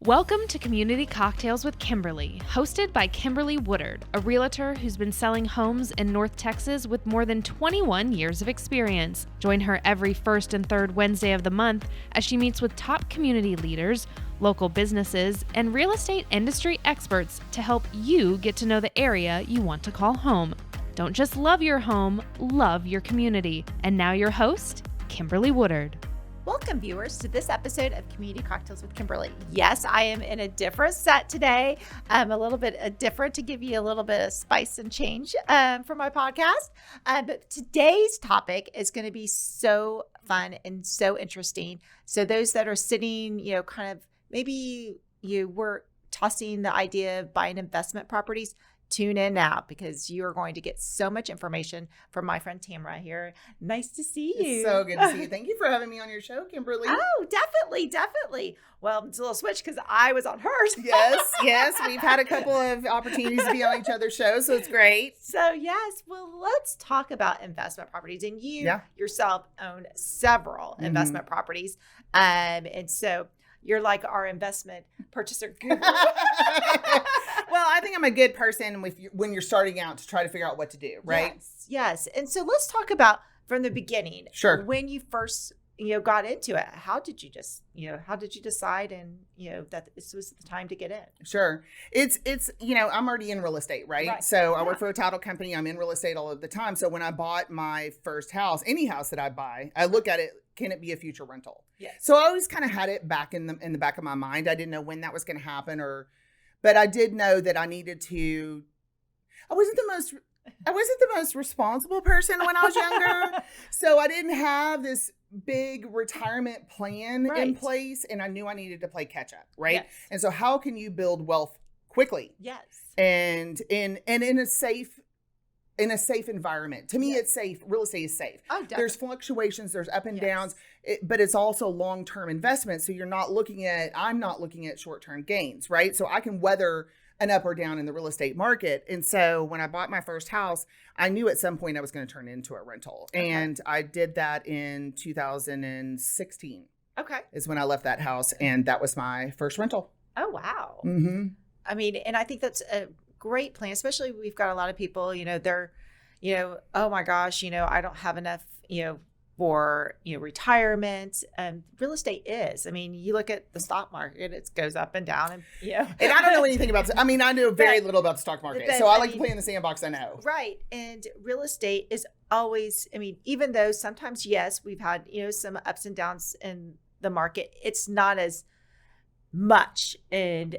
Welcome to Community Cocktails with Kimberly, hosted by Kimberly Woodard, a realtor who's been selling homes in North Texas with more than 21 years of experience. Join her every first and third Wednesday of the month as she meets with top community leaders, local businesses, and real estate industry experts to help you get to know the area you want to call home. Don't just love your home, love your community. And now your host, Kimberly Woodard. Welcome, viewers, to this episode of Community Cocktails with Kimberly. Yes, I am in a different set today. A little bit different to give you a little bit of spice and change for my podcast. But today's topic is going to be so fun and so interesting. So those that are sitting, kind of maybe you were tossing the idea of buying investment properties, tune in now because you are going to get so much information from my friend Tamera here. Nice to see you. It's so good to see you. Thank you for having me on your show, Kimberly. Oh, definitely. Well, it's a little switch because I was on hers. Yes. We've had a couple of opportunities to be on each other's shows, so it's great. So yes, well, let's talk about investment properties. And you yourself own several investment properties. And so you're like our investment purchaser guru. Well, I think I'm a good person when you're starting out to try to figure out what to do, right? Yes. And so let's talk about from the beginning. Sure. When you first, got into it, how did you decide and, that this was the time to get in? Sure. It's I'm already in real estate, right? So I work for a title company. I'm in real estate all of the time. So when I bought my first house, any house that I buy, I look at it, can it be a future rental? Yes. So I always kind of had it back in the back of my mind. I didn't know when that was going to happen but I did know that I needed to. I wasn't the most responsible person when I was younger. So I didn't have this big retirement plan in place, and I knew I needed to play catch up, right? Yes. And so how can you build wealth quickly? Yes. And in a safe environment. To me, it's safe. Real estate is safe. Oh, definitely. There's fluctuations, there's up and downs, but it's also long-term investment. So I'm not looking at short-term gains, right? So I can weather an up or down in the real estate market. And so when I bought my first house, I knew at some point I was going to turn it into a rental. Okay. And I did that in 2016. Okay. Is when I left that house, and that was my first rental. Oh, wow. Mm-hmm. I mean, and I think that's a great plan, especially we've got a lot of people, they're, oh my gosh, I don't have enough, for, retirement. Real estate is, I mean, you look at the stock market, it goes up and down and, And I don't know anything about, I know very little about the stock market. So I like to play in the sandbox I know. Right. And real estate is always, even though sometimes, yes, we've had, some ups and downs in the market, it's not as much. And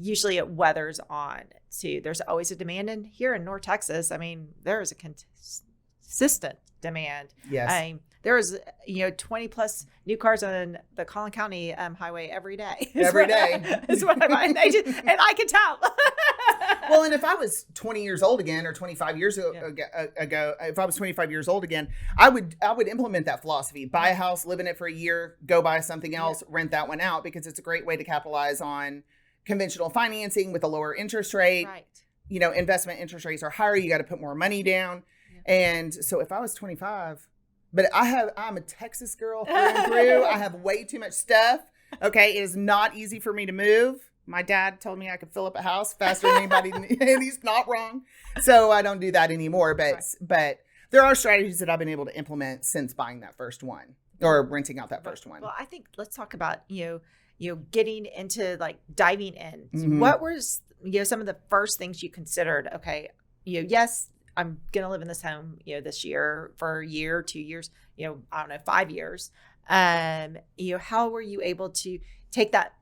usually it weathers on too. There's always a demand. And here in North Texas, there is a consistent demand. Yes. There is, 20 plus new cars on the Collin County highway every day. Every day. Is what I find. And I can tell. Well, and if I was 20 years old again, or 25 years ago, if I was 25 years old again, I would implement that philosophy. Buy a house, live in it for a year, go buy something else, rent that one out, because it's a great way to capitalize on conventional financing with a lower interest rate. Right. Investment interest rates are higher. You got to put more money down. Yeah. And so if I was 25, but I'm a Texas girl through and through. I have way too much stuff. Okay. It is not easy for me to move. My dad told me I could fill up a house faster than anybody, and he's not wrong. So I don't do that anymore. But there are strategies that I've been able to implement since buying that first one, or renting out that first one. Well, I think let's talk about, getting into diving in. Mm-hmm. What was, some of the first things you considered? Okay, yes, I'm going to live in this home, this year for a year, 2 years, I don't know, 5 years. How were you able to take that,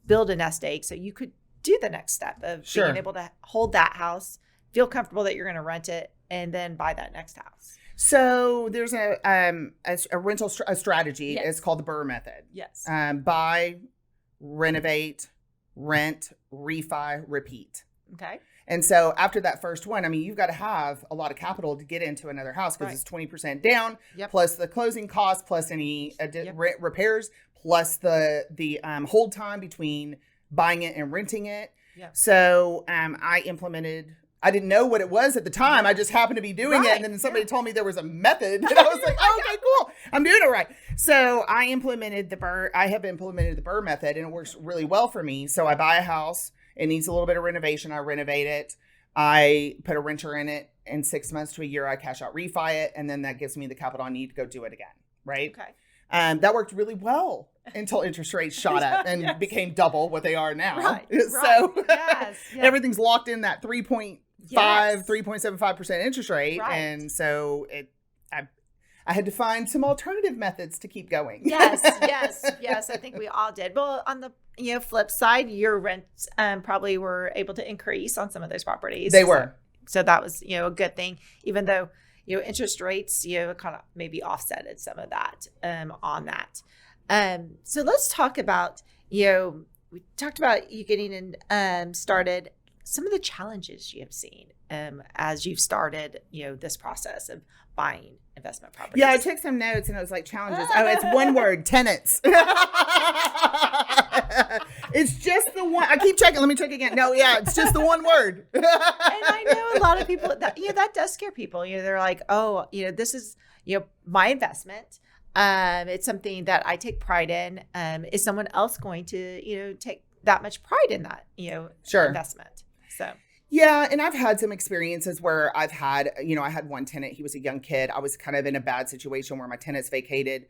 build a nest egg so you could do the next step of being able to hold that house, feel comfortable that you're going to rent it, and then buy that next house? So there's a rental strategy. Yes. It's called the Burr Method. Yes. Buy, renovate, rent, refi, repeat. Okay. And so after that first one, you've got to have a lot of capital to get into another house, because it's 20% down, plus the closing costs, plus any repairs, plus the hold time between buying it and renting it. Yep. So I implemented I didn't know what it was at the time. I just happened to be doing it. And then somebody told me there was a method. And I was like, oh, okay, cool. I'm doing it right. So I have implemented the Burr Method, and it works really well for me. So I buy a house. It needs a little bit of renovation. I renovate it. I put a renter in it. In 6 months to a year, I cash out, refi it. And then that gives me the capital I need to go do it again. Right. Okay. That worked really well until interest rates shot up and became double what they are now. Right. So yes. everything's locked in that 3.75% interest rate. Right. And so I had to find some alternative methods to keep going. Yes. I think we all did. Well, on the flip side, your rents probably were able to increase on some of those properties. They were. So that was a good thing, even though interest rates kind of maybe offsetted some of that on that. So let's talk about we talked about you getting in started. Some of the challenges you have seen as you've started this process of buying investment properties. Yeah, I took some notes and I was like, challenges. Oh, it's one word, tenants. It's just the one. I keep checking. Let me check again. No, yeah, it's just the one word. And I know a lot of people that that does scare people. They're like, oh, this is my investment. It's something that I take pride in. Is someone else going to take that much pride in that Sure. investment? So. Yeah, and I've had some experiences where I've had, I had one tenant. He was a young kid. I was kind of in a bad situation where my tenants vacated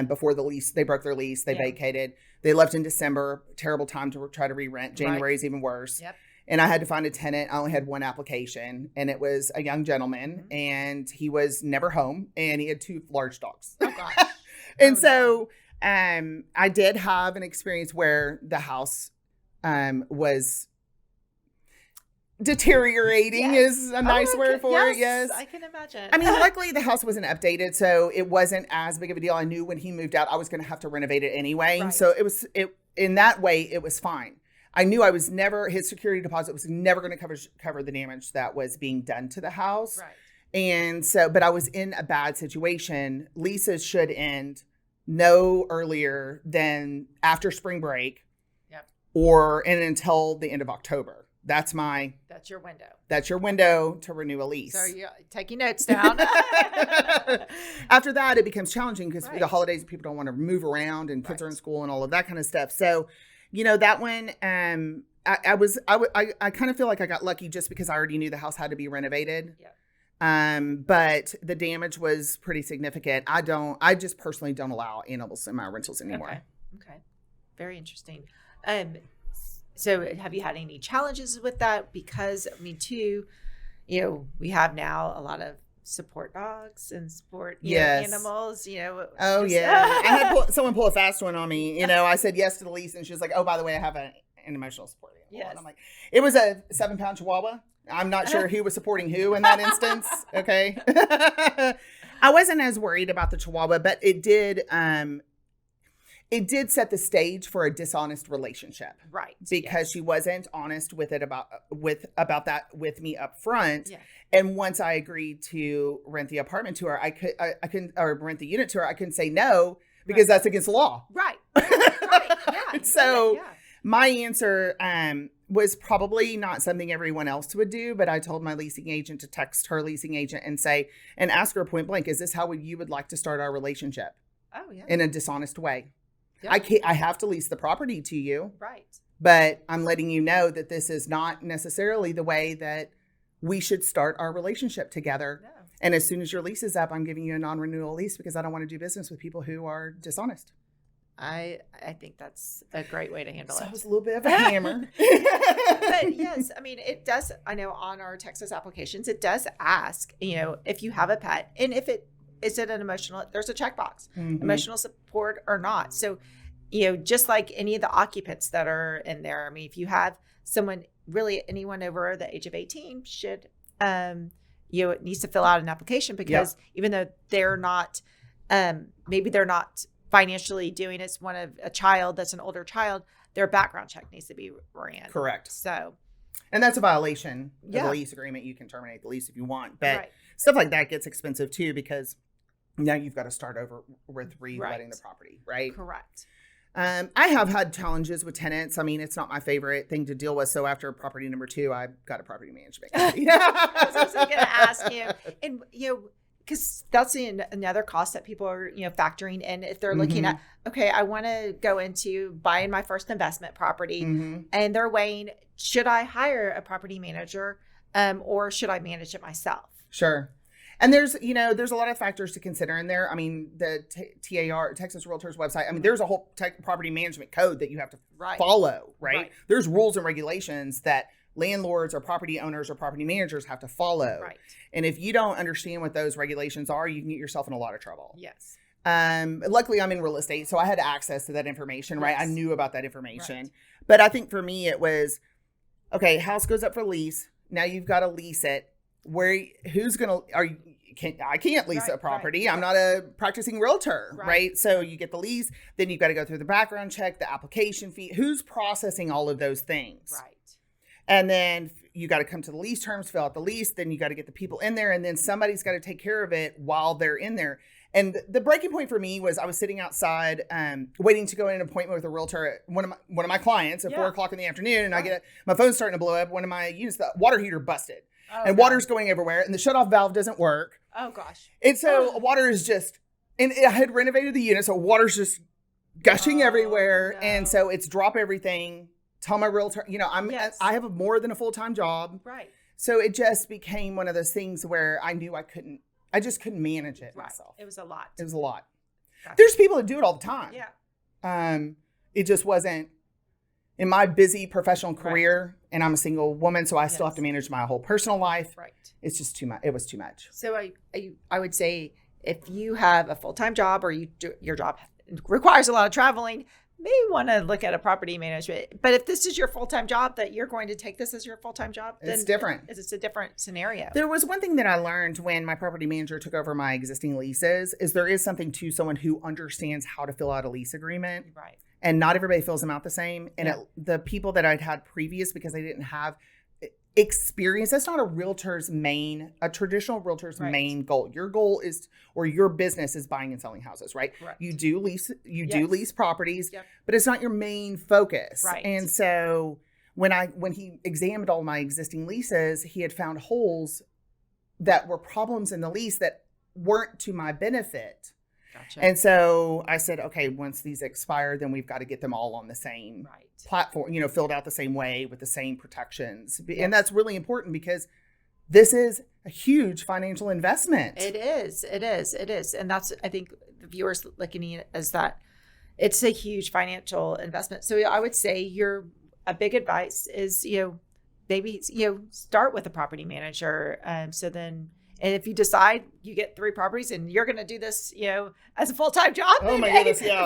before the lease. They broke their lease. They vacated. They left in December. Terrible time to try to re-rent. January is even worse. Yep. And I had to find a tenant. I only had one application, and it was a young gentleman, and he was never home, and he had 2 large dogs. Oh, gosh. And so I did have an experience where the house was deteriorating is a nice word for it. Yes. I can imagine. I mean, luckily the house wasn't updated, so it wasn't as big of a deal. I knew when he moved out, I was going to have to renovate it anyway. Right. So it in that way, it was fine. I knew his security deposit was never going to cover the damage that was being done to the house. Right. And so, but I was in a bad situation. Leases should end no earlier than after spring break. Yep. And until the end of October. That's your window. That's your window to renew a lease. So you're taking notes down. After that, it becomes challenging because the holidays, people don't want to move around and kids are in school and all of that kind of stuff. So, that one, I kind of feel like I got lucky just because I already knew the house had to be renovated. Yeah. But the damage was pretty significant. I just personally don't allow animals in my rentals anymore. Okay. Very interesting. So have you had any challenges with that? Because too, we have now a lot of support dogs and support animals, Oh yeah. I had someone pull a fast one on me. I said yes to the lease and she was like, oh, by the way, I have an emotional support animal. Yes. And I'm like, it was a 7-pound Chihuahua. I'm not sure who was supporting who in that instance. Okay. I wasn't as worried about the Chihuahua, but it did set the stage for a dishonest relationship. Right. Because she wasn't honest with that with me up front. Yeah. And once I agreed to rent the apartment to her, I couldn't or rent the unit to her, I couldn't say no because that's against the law. Right. Yeah. So my answer was probably not something everyone else would do, but I told my leasing agent to text her leasing agent and ask her point blank, is this how you would like to start our relationship? Oh yeah. In a dishonest way. Yeah. I have to lease the property to you. Right. But I'm letting you know that this is not necessarily the way that we should start our relationship together. No. And as soon as your lease is up, I'm giving you a non-renewal lease because I don't want to do business with people who are dishonest. I think that's a great way to handle So it. it was a little bit of a hammer. But yes, it does. I know on our Texas applications, it does ask, if you have a pet and if is it an emotional, there's a checkbox, emotional support or not. So, just like any of the occupants that are in there, if you have someone, really anyone over the age of 18 should, it needs to fill out an application because even though they're not, maybe they're not financially doing it, it's a child that's an older child, their background check needs to be ran. Correct. So. And that's a violation of the lease agreement. You can terminate the lease if you want. But stuff like that gets expensive too because now you've got to start over with re-letting the property, right? Correct. I have had challenges with tenants. I mean, it's not my favorite thing to deal with. So after property number 2, I got a property management company. I was also going to ask you, and because that's another cost that people are factoring in if they're looking at, okay, I want to go into buying my first investment property, and they're weighing, should I hire a property manager, or should I manage it myself? Sure. And there's a lot of factors to consider in there. I mean, the TAR, Texas Realtors website, I mean, there's a whole property management code that you have to follow, right? There's rules and regulations that landlords or property owners or property managers have to follow. Right. And if you don't understand what those regulations are, you can get yourself in a lot of trouble. Yes. Luckily, I'm in real estate, so I had access to that information, right? I knew about that information. Right. But I think for me, it was, okay, house goes up for lease. Now you've got to lease it. I can't lease a property. I'm not a practicing realtor, right? So you get the lease, then you've got to go through the background check, the application fee. Who's processing all of those things? Right. And then you got to come to the lease terms, fill out the lease, then you got to get the people in there, and then somebody's got to take care of it while they're in there. And the breaking point for me was I was sitting outside waiting to go in an appointment with a realtor, one of my clients at 4 o'clock in the afternoon, and my phone's starting to blow up. One of my units, the water heater busted. And water's going everywhere, and the shutoff valve doesn't work. Oh, gosh. And so water is just, and I had renovated the unit, so water's just gushing everywhere. No. And so it's drop everything. Tell my realtor, I have more than a full-time job. Right. So it just became one of those things where I knew I just couldn't manage it myself. It was a lot. It was a lot. Gotcha. There's people that do it all the time. Yeah. It just wasn't in my busy professional career, and I'm a single woman, so I still have to manage my whole personal life. Right. It's just too much. It was too much. So I would say if you have a full-time job or your job requires a lot of traveling, may want to look at a property management. But if this is your full-time job, that you're going to take this as your full-time job, then it's different. It's a different scenario. There was one thing that I learned when my property manager took over my existing leases is there is something to someone who understands how to fill out a lease agreement. Right. And not everybody fills them out the same. And the people that I'd had previous, because they didn't have experience, that's not a traditional realtor's main goal. Your goal is, or your business is buying and selling houses, right? You do lease properties, but it's not your main focus. Right. And so when he examined all my existing leases, he had found holes that were problems in the lease that weren't to my benefit. Gotcha. And so I said, okay, once these expire, then we've got to get them all on the same platform, filled out the same way with the same protections. Yes. And that's really important because this is a huge financial investment. It is. And that's, I think the viewers looking at it as that it's a huge financial investment. So I would say a big advice is, maybe, start with a property manager. So then, and if you decide you get 3 properties and you're going to do this, as a full-time job. Oh my goodness, yeah.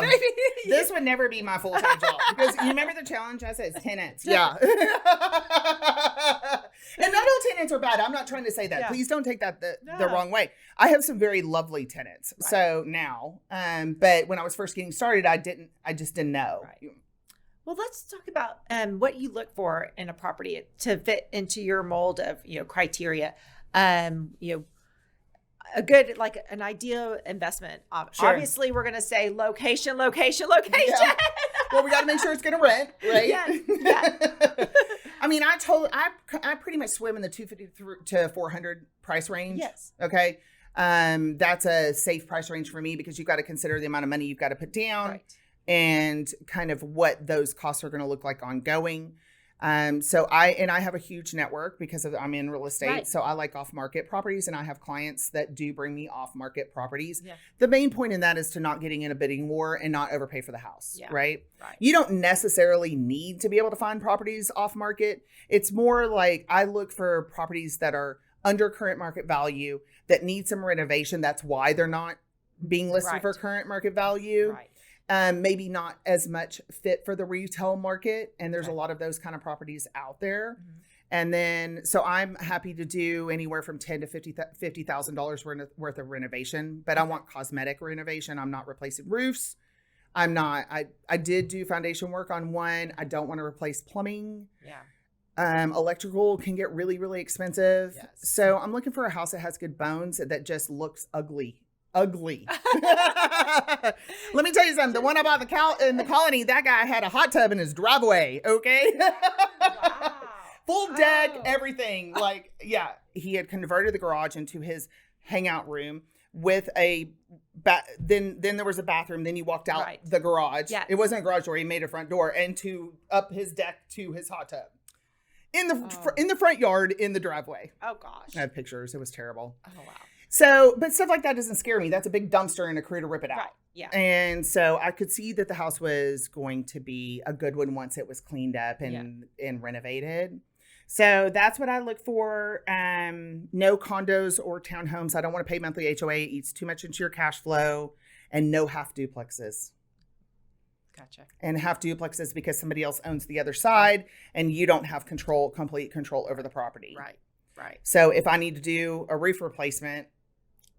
This would never be my full-time job because you remember the challenge I said, it's tenants. Yeah. And not all tenants are bad. I'm not trying to say that. Yeah. Please don't take that the wrong way. I have some very lovely tenants. Right. So now, but when I was first getting started, I just didn't know. Right. Well, let's talk about what you look for in a property to fit into your mold of, criteria. A good, like an ideal investment. Sure. Obviously, we're going to say location. Yeah. Well, we got to make sure it's going to rent, right? Yeah. I mean, I pretty much swim in the 250 to 400 price range. Yes. Okay. That's a safe price range for me because you've got to consider the amount of money you've got to put down and kind of what those costs are going to look like ongoing. So I have a huge network because I'm in real estate. Right. So I like off-market properties and I have clients that do bring me off-market properties. Yeah. The main point in that is to not getting in a bidding war and not overpay for the house, right? You don't necessarily need to be able to find properties off-market. It's more like I look for properties that are under current market value that need some renovation. That's why they're not being listed for current market value. Right. Maybe not as much fit for the retail market. And there's a lot of those kind of properties out there. Mm-hmm. And then, so I'm happy to do anywhere from $10,000 to $50,000 worth of renovation, but I want cosmetic renovation. I'm not replacing roofs. I did do foundation work on one. I don't want to replace plumbing. Yeah. Electrical can get really, really expensive. Yes. So I'm looking for a house that has good bones that just looks ugly. ugly. Let me tell you something. The one I bought in the colony, that guy had a hot tub in his driveway. Okay. Wow. Full deck, Oh. everything. Like, yeah, he had converted the garage into his hangout room with a then there was a bathroom. Then you walked out Right. the garage. Yes. It wasn't a garage door. He made a front door and up his deck to his hot tub in the front yard in the driveway. Oh gosh. I have pictures. It was terrible. Oh wow. So, but stuff like that doesn't scare me. That's a big dumpster and a crew to rip it out. Right. Yeah. And so I could see that the house was going to be a good one once it was cleaned up and renovated. So that's what I look for. No condos or townhomes. I don't want to pay monthly HOA. It eats too much into your cash flow. And no half duplexes. Gotcha. And half duplexes because somebody else owns the other side and you don't have complete control over the property. Right. Right. So if I need to do a roof replacement,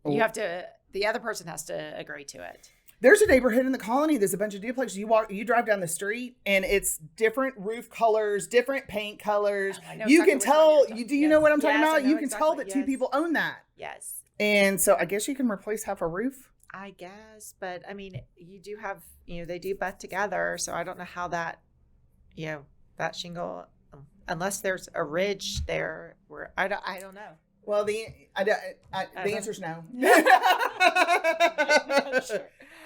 The other person has to agree to it. there's a neighborhood in the colony. There's a bunch of duplexes. You drive down the street and it's different roof colors, different paint colors. Oh, I know You exactly can which one tell. you're talking- Do you know what I'm talking Yes, I about? know You can tell exactly. that two Yes. people own that. Yes. And so I guess you can replace half a roof. I guess, but I mean, you do have, they do butt together. So I don't know how that, that shingle, unless there's a ridge there where I don't know. Well, the answer's no. Sure.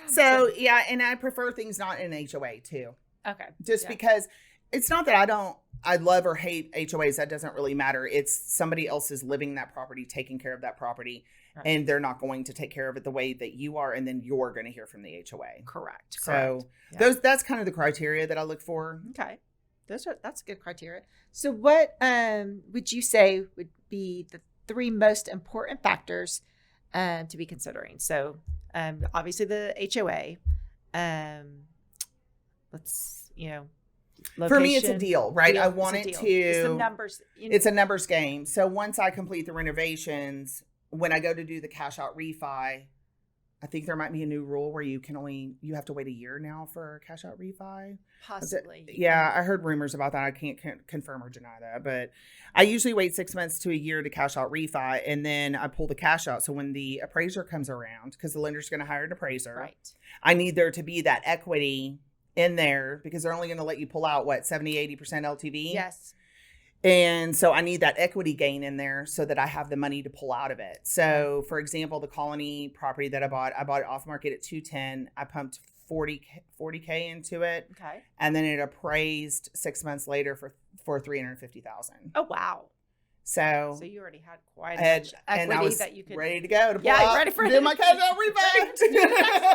So yeah, and I prefer things not in HOA too. Okay. Just because it's not that I love or hate HOAs. That doesn't really matter. It's somebody else is living that property, taking care of that property, Right. and they're not going to take care of it the way that you are, and then you're going to hear from the HOA. Correct. So Yeah. that's kind of the criteria that I look for. Okay. That's good criteria. So what would you say would be the 3 most important factors to be considering? So obviously the HOA. For me, it's a location. deal, right? I It's want a it deal. to. It's the numbers. It's a numbers game. So once I complete the renovations, when I go to do the cash out refi, I think there might be a new rule where you have to wait a year now for a cash out refi. Possibly. Yeah, I heard rumors about that. I can't confirm or deny that, but I usually wait 6 months to a year to cash out refi, and then I pull the cash out. So when the appraiser comes around, because the lender's going to hire an appraiser, Right. I need there to be that equity in there because they're only going to let you pull out 70-80% LTV. Yes. And so I need that equity gain in there so that I have the money to pull out of it. So for example, the colony property that I bought it off market at 210. I pumped 40K into it. Okay. And then it appraised 6 months later for $350,000. Oh wow. So So you already had quite and much I equity was that you could. ready to go to pull Yeah, out, ready for do it. my cash out refi.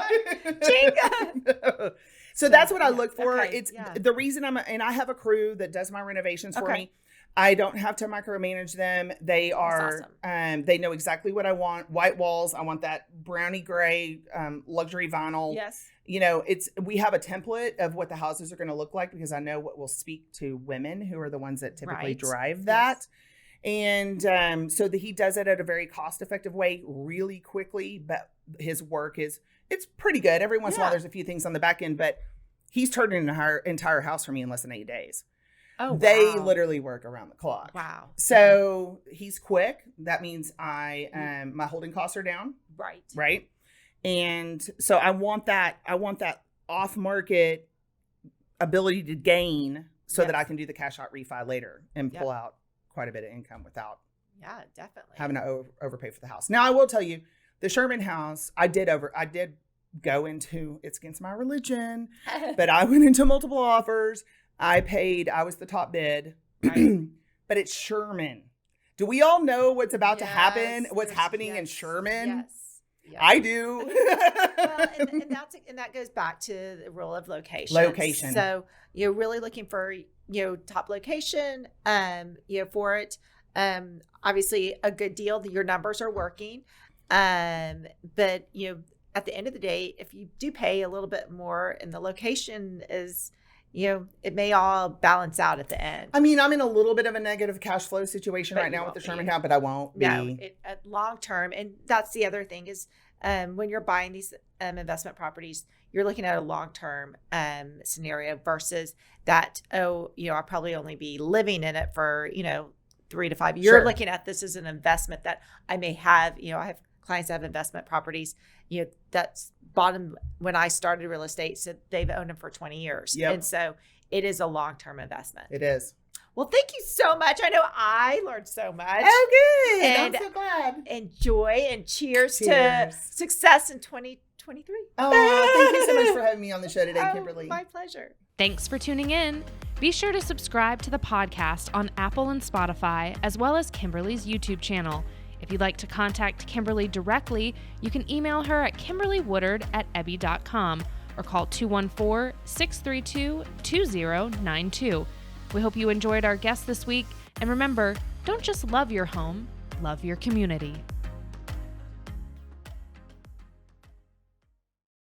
So that's what I look for. Okay, It's yeah. the reason and I have a crew that does my renovations for Okay. me. I don't have to micromanage them. They are, awesome. they know exactly what I want. White walls. I want that brownie gray, luxury vinyl. Yes. We have a template of what the houses are going to look like because I know what will speak to women who are the ones that typically Right. drive that. And so he does it at a very cost-effective way, really quickly. But his work it's pretty good. Every once in a while, Yeah. there's a few things on the back end, but he's turned an entire house for me in less than 8 days. Oh, They wow. literally work around the clock. Wow. So he's quick. That means my holding costs are down, Right. right? And so I want that off market ability to gain so that Yes. I can do the cash out refi later and pull out quite a bit of income without Yeah, definitely. having to overpay for the house. Now I will tell you, the Sherman house, I did go into, it's against my religion, but I went into multiple offers. I was the top bid, Right. but it's Sherman. Do we all know what's about to happen? Yes, What's there's- happening in yes, Sherman? Yes. Yes. I do. Well, and that goes back to the rule of location. Location. So you're really looking for top location. For it. Obviously a good deal. Your numbers are working. But at the end of the day, if you do pay a little bit more, and the location is, it may all balance out at the end. I mean, I'm in a little bit of a negative cash flow situation But right you now with won't the Sherman be. house, but I won't be. No, at long term, and that's the other thing is when you're buying these investment properties, you're looking at a long term scenario versus that. I'll probably only be living in it for 3 to 5 years. You're Sure. looking at this as an investment that I may have. I have clients that have investment properties, that's bottom when I started real estate. So they've owned them for 20 years. Yep. And so it is a long-term investment. It is. Well, thank you so much. I know I learned so much. Oh, good. And I'm so glad. Enjoy and cheers to success in 2023. Oh, thank you so much for having me on the show today, Kimberly. My pleasure. Thanks for tuning in. Be sure to subscribe to the podcast on Apple and Spotify, as well as Kimberly's YouTube channel. If you'd like to contact Kimberly directly, you can email her at kimberlywoodard@ebby.com or call 214-632-2092. We hope you enjoyed our guest this week. And remember, don't just love your home, love your community.